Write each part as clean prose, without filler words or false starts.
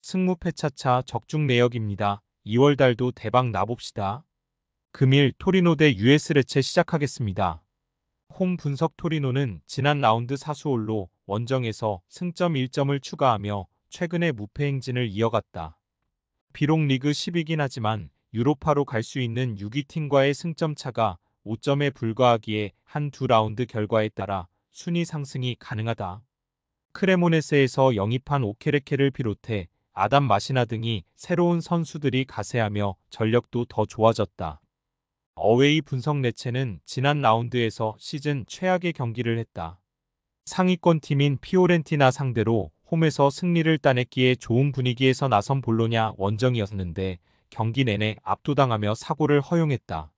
승무패차차 적중 내역입니다. 2월 달도 대박 나봅시다. 금일 토리노 대 US 레체 시작하겠습니다. 홈 분석 토리노는 지난 라운드 사수홀로 원정에서 승점 1점을 추가하며 최근의 무패 행진을 이어갔다. 비록 리그 10이긴 하지만 유로파로 갈 수 있는 6위 팀과의 승점 차가 5점에 불과하기에 한 두 라운드 결과에 따라 순위 상승이 가능하다. 크레모네세에서 영입한 오케레케를 비롯해 아담 마시나 등이 새로운 선수들이 가세하며 전력도 더 좋아졌다. 어웨이 분석 레체는 지난 라운드에서 시즌 최악의 경기를 했다. 상위권 팀인 피오렌티나 상대로 홈에서 승리를 따냈기에 좋은 분위기에서 나선 볼로냐 원정이었는데 경기 내내 압도당하며 사고를 허용했다.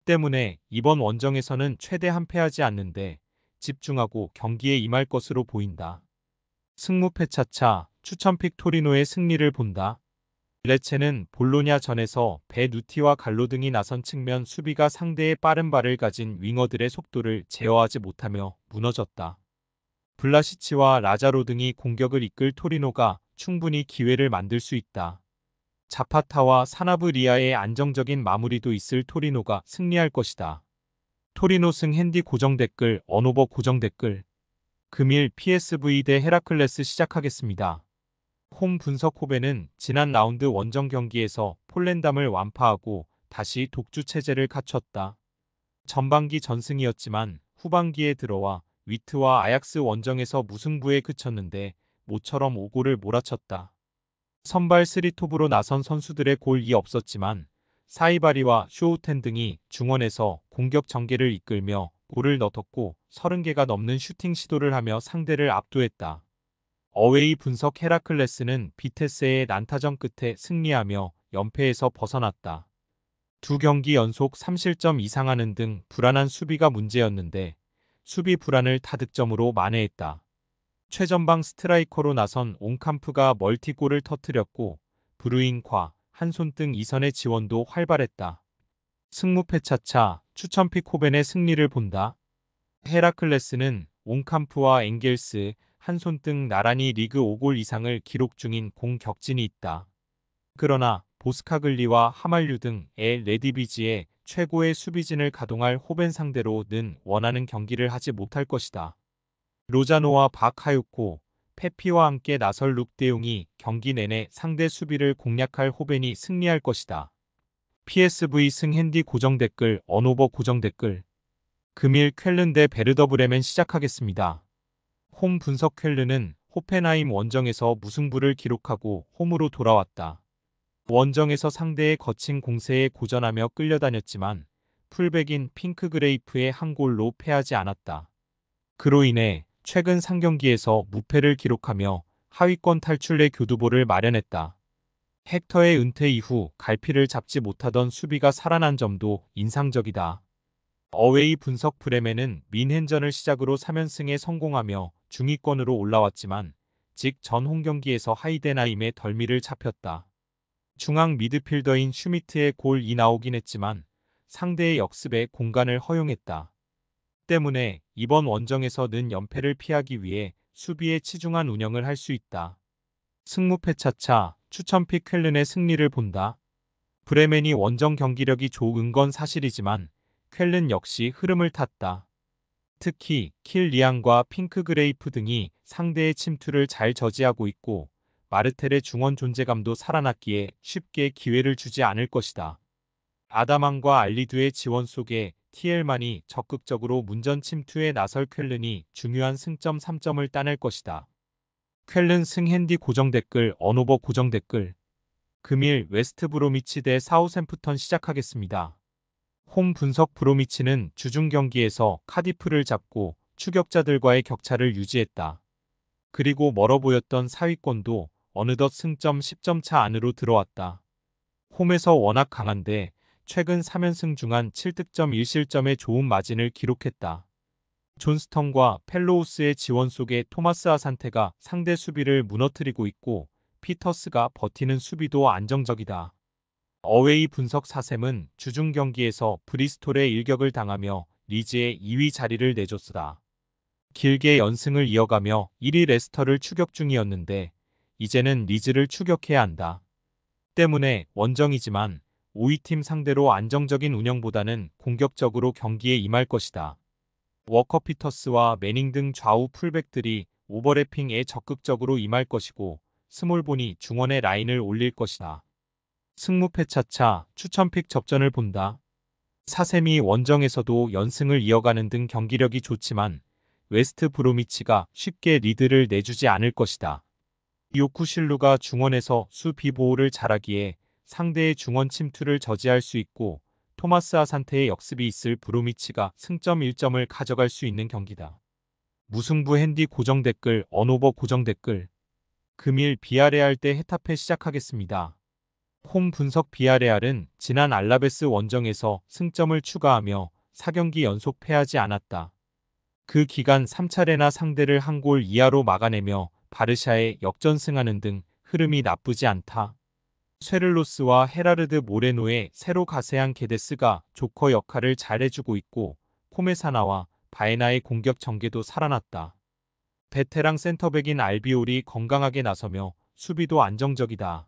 때문에 이번 원정에서는 최대 한패하지 않는데 집중하고 경기에 임할 것으로 보인다. 승무패차차 추천픽 토리노의 승리를 본다. 레체는 볼로냐 전에서 베누티와 갈로 등이 나선 측면 수비가 상대의 빠른 발을 가진 윙어들의 속도를 제어하지 못하며 무너졌다. 블라시치와 라자로 등이 공격을 이끌 토리노가 충분히 기회를 만들 수 있다. 자파타와 사나브리아의 안정적인 마무리도 있을 토리노가 승리할 것이다. 토리노 승 핸디 고정 댓글 언오버 고정 댓글 금일 PSV 대 헤라클레스 시작하겠습니다. 홈 분석 호벤은 지난 라운드 원정 경기에서 폴렌담을 완파하고 다시 독주 체제를 갖췄다. 전반기 전승이었지만 후반기에 들어와 위트와 아약스 원정에서 무승부에 그쳤는데 모처럼 5골을 몰아쳤다. 선발 3톱으로 나선 선수들의 골이 없었지만 사이바리와 쇼우텐 등이 중원에서 공격 전개를 이끌며 골을 넣었고 30개가 넘는 슈팅 시도를 하며 상대를 압도했다. 어웨이 분석 헤라클레스는 비테스의 난타전 끝에 승리하며 연패에서 벗어났다. 두 경기 연속 3실점 이상하는 등 불안한 수비가 문제였는데 수비 불안을 타득점으로 만회했다. 최전방 스트라이커로 나선 옹캄프가 멀티골을 터뜨렸고 브루잉과 한손등 이선의 지원도 활발했다. 승무패차차 추천픽 호벤의 승리를 본다. 헤라클레스는 옹캄프와 엥겔스, 한손등 나란히 리그 5골 이상을 기록 중인 공격진이 있다. 그러나 보스카글리와 하말류 등의 레디비지의 최고의 수비진을 가동할 호벤 상대로는 원하는 경기를 하지 못할 것이다. 로자노와 바카요코, 페피와 함께 나설 룩대용이 경기 내내 상대 수비를 공략할 호벤이 승리할 것이다. PSV 승 핸디 고정 댓글 언오버 고정 댓글 금일 쾰른 대 베르더 브레멘 시작하겠습니다. 홈 분석 쾰른은 호펜하임 원정에서 무승부를 기록하고 홈으로 돌아왔다. 원정에서 상대의 거친 공세에 고전하며 끌려다녔지만 풀백인 핑크그레이프의 한 골로 패하지 않았다. 그로 인해 최근 3경기에서 무패를 기록하며 하위권 탈출의 교두보를 마련했다. 헥터의 은퇴 이후 갈피를 잡지 못하던 수비가 살아난 점도 인상적이다. 어웨이 분석 브레멘은 민헨전을 시작으로 3연승에 성공하며 중위권으로 올라왔지만 전 홈경기에서 하이덴하임의 덜미를 잡혔다. 중앙 미드필더인 슈미트의 골이 나오긴 했지만 상대의 역습에 공간을 허용했다. 때문에 이번 원정에서는 연패를 피하기 위해 수비에 치중한 운영을 할 수 있다. 승무패차차 추천픽 쾰른의 승리를 본다. 브레멘이 원정 경기력이 좋은 건 사실이지만 쾰른 역시 흐름을 탔다. 특히 킬 리앙과 핑크그레이프 등이 상대의 침투를 잘 저지하고 있고 마르텔의 중원 존재감도 살아났기에 쉽게 기회를 주지 않을 것이다. 아다망과 알리두의 지원 속에 티엘만이 적극적으로 문전 침투에 나설 쾰른이 중요한 승점 3점을 따낼 것이다. 쾰른 승 핸디 고정 댓글 언오버 고정 댓글 금일 웨스트 브로미치 대 사우샘프턴 시작하겠습니다. 홈 분석 브로미치는 주중 경기에서 카디프를 잡고 추격자들과의 격차를 유지했다. 그리고 멀어 보였던 사위권도 어느덧 승점 10점 차 안으로 들어왔다. 홈에서 워낙 강한데 최근 3연승 중한 7득점 1실점의 좋은 마진을 기록했다. 존스턴과 펠로우스의 지원 속에 토마스 아산테가 상대 수비를 무너뜨리고 있고 피터스가 버티는 수비도 안정적이다. 어웨이 분석 사셈은 주중 경기에서 브리스톨의 일격을 당하며 리즈의 2위 자리를 내줬다. 길게 연승을 이어가며 1위 레스터를 추격 중이었는데 이제는 리즈를 추격해야 한다. 때문에 원정이지만 5위 팀 상대로 안정적인 운영보다는 공격적으로 경기에 임할 것이다. 워커 피터스와 매닝 등 좌우 풀백들이 오버래핑에 적극적으로 임할 것이고 스몰본이 중원의 라인을 올릴 것이다. 승무패 차차 추천픽 접전을 본다. 사셈이 원정에서도 연승을 이어가는 등 경기력이 좋지만 웨스트 브로미치가 쉽게 리드를 내주지 않을 것이다. 요쿠실루가 중원에서 수비 보호를 잘하기에 상대의 중원 침투를 저지할 수 있고 토마스 아산테의 역습이 있을 브로미치가 승점 1점을 가져갈 수 있는 경기다. 무승부 핸디 고정 댓글 언오버 고정 댓글 금일 비아레알 대 헤타페 시작하겠습니다. 홈 분석 비아레알은 지난 알라베스 원정에서 승점을 추가하며 4경기 연속 패하지 않았다. 그 기간 3차례나 상대를 한 골 이하로 막아내며 바르샤에 역전승하는 등 흐름이 나쁘지 않다. 쇠를로스와 헤라르드 모레노의 새로 가세한 게데스가 조커 역할을 잘해주고 있고 포메사나와 바에나의 공격 전개도 살아났다. 베테랑 센터백인 알비올이 건강하게 나서며 수비도 안정적이다.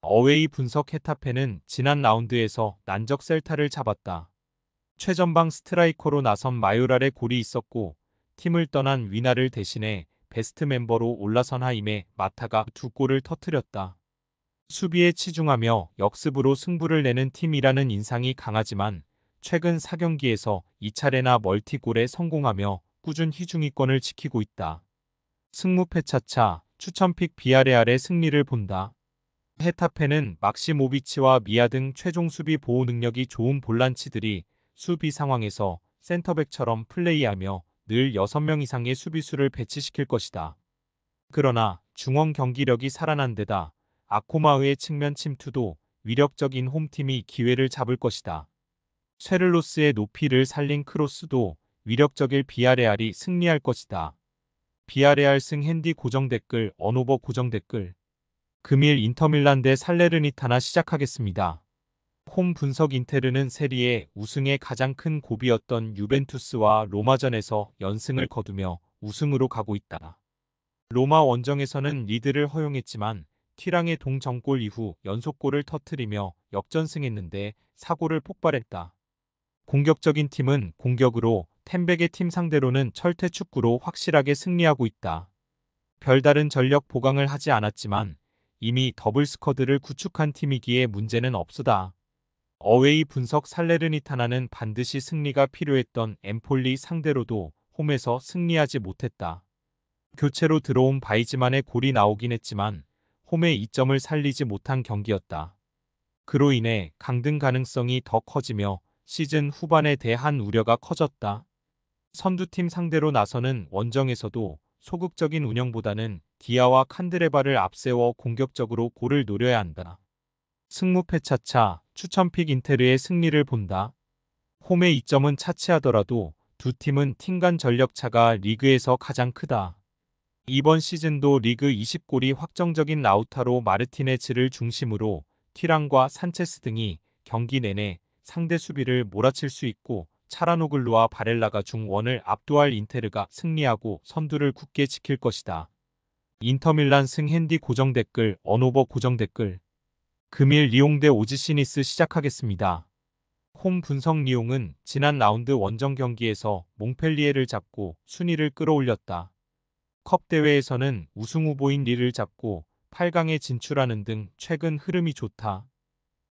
어웨이 분석 헤타페는 지난 라운드에서 난적 셀타를 잡았다. 최전방 스트라이커로 나선 마요랄의 골이 있었고 팀을 떠난 위나를 대신해 베스트 멤버로 올라선 하임에 마타가 2골을 터뜨렸다. 수비에 치중하며 역습으로 승부를 내는 팀이라는 인상이 강하지만 최근 4경기에서 2차례나 멀티골에 성공하며 꾸준 희중위권을 지키고 있다. 승무패 차차 추천픽 비아레알의 승리를 본다. 헤타페는 막시모비치와 미아 등 최종 수비 보호 능력이 좋은 볼란치들이 수비 상황에서 센터백처럼 플레이하며 늘 6명 이상의 수비수를 배치시킬 것이다. 그러나 중원 경기력이 살아난 데다 아코마흐의 측면 침투도 위력적인 홈팀이 기회를 잡을 것이다. 쇠를로스의 높이를 살린 크로스도 위력적일 비아레알이 승리할 것이다. 비아레알 승 핸디 고정 댓글 언오버 고정 댓글 금일 인터밀란 대 살레르니타나 시작하겠습니다. 홈 분석 인테르는 세리에 우승의 가장 큰 고비였던 유벤투스와 로마전에서 연승을 거두며 우승으로 가고 있다. 로마 원정에서는 리드를 허용했지만 튀랑의 동점골 이후 연속골을 터뜨리며 역전승했는데 사고를 폭발했다. 공격적인 팀은 공격으로 템백의 팀 상대로는 철퇴축구로 확실하게 승리하고 있다. 별다른 전력 보강을 하지 않았지만 이미 더블 스쿼드를 구축한 팀이기에 문제는 없으다. 어웨이 분석 살레르니타나는 반드시 승리가 필요했던 엠폴리 상대로도 홈에서 승리하지 못했다. 교체로 들어온 바이즈만의 골이 나오긴 했지만 홈의 이점을 살리지 못한 경기였다. 그로 인해 강등 가능성이 더 커지며 시즌 후반에 대한 우려가 커졌다. 선두팀 상대로 나서는 원정에서도 소극적인 운영보다는 디아와 칸드레바를 앞세워 공격적으로 골을 노려야 한다. 승무패 차차 추천픽 인테르의 승리를 본다. 홈의 이점은 차치하더라도 두 팀은 팀 간 전력차가 리그에서 가장 크다. 이번 시즌도 리그 20골이 확정적인 라우타로 마르티네즈를 중심으로 튀랑과 산체스 등이 경기 내내 상대 수비를 몰아칠 수 있고 차라노글루와 바렐라가 중원을 압도할 인테르가 승리하고 선두를 굳게 지킬 것이다. 인터밀란 승 핸디 고정 댓글 언오버 고정 댓글 금일 리옹 대 오지시니스 시작하겠습니다. 홈 분석 리옹은 지난 라운드 원정 경기에서 몽펠리에를 잡고 순위를 끌어올렸다. 컵 대회에서는 우승 후보인 리를 잡고 8강에 진출하는 등 최근 흐름이 좋다.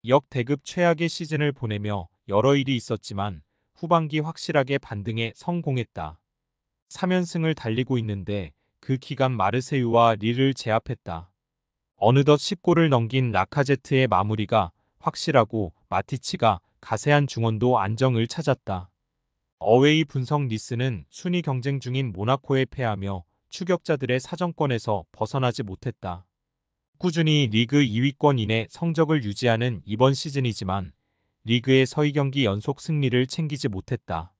역대급 최악의 시즌을 보내며 여러 일이 있었지만 후반기 확실하게 반등에 성공했다. 3연승을 달리고 있는데 그 기간 마르세유와 리를 제압했다. 어느덧 10골을 넘긴 라카제트의 마무리가 확실하고 마티치가 가세한 중원도 안정을 찾았다. 어웨이 분석 니스는 순위 경쟁 중인 모나코에 패하며 추격자들의 사정권에서 벗어나지 못했다. 꾸준히 리그 2위권 이내 성적을 유지하는 이번 시즌이지만 리그의 서희 경기 연속 승리를 챙기지 못했다.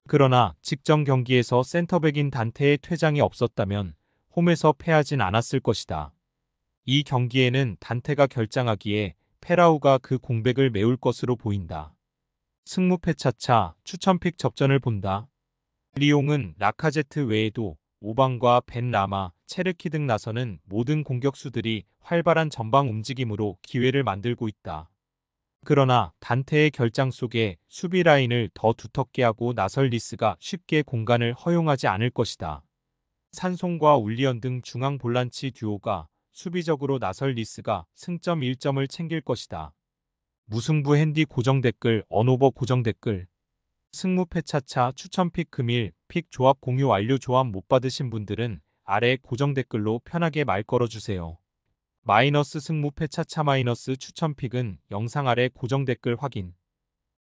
그러나 직전 경기에서 센터백인 단테의 퇴장이 없었다면 홈에서 패하진 않았을 것이다. 이 경기에는 단테가 결장하기에 페라우가 그 공백을 메울 것으로 보인다. 승무패 차차 추천픽 접전을 본다. 리옹은 라카제트 외에도 오방과 벤 라마, 체르키 등 나서는 모든 공격수들이 활발한 전방 움직임으로 기회를 만들고 있다. 그러나 단테의 결장 속에 수비 라인을 더 두텁게 하고 나설 리스가 쉽게 공간을 허용하지 않을 것이다. 산송과 울리언 등 중앙 볼란치 듀오가 수비적으로 나설 리스가 승점 1점을 챙길 것이다. 무승부 핸디 고정 댓글, 언오버 고정 댓글. 승무패 차차 추천픽 금일 픽 조합 공유 완료. 조합 못 받으신 분들은 아래 고정 댓글로 편하게 말 걸어주세요. 마이너스 승무패 차차 마이너스 추천픽은 영상 아래 고정 댓글 확인.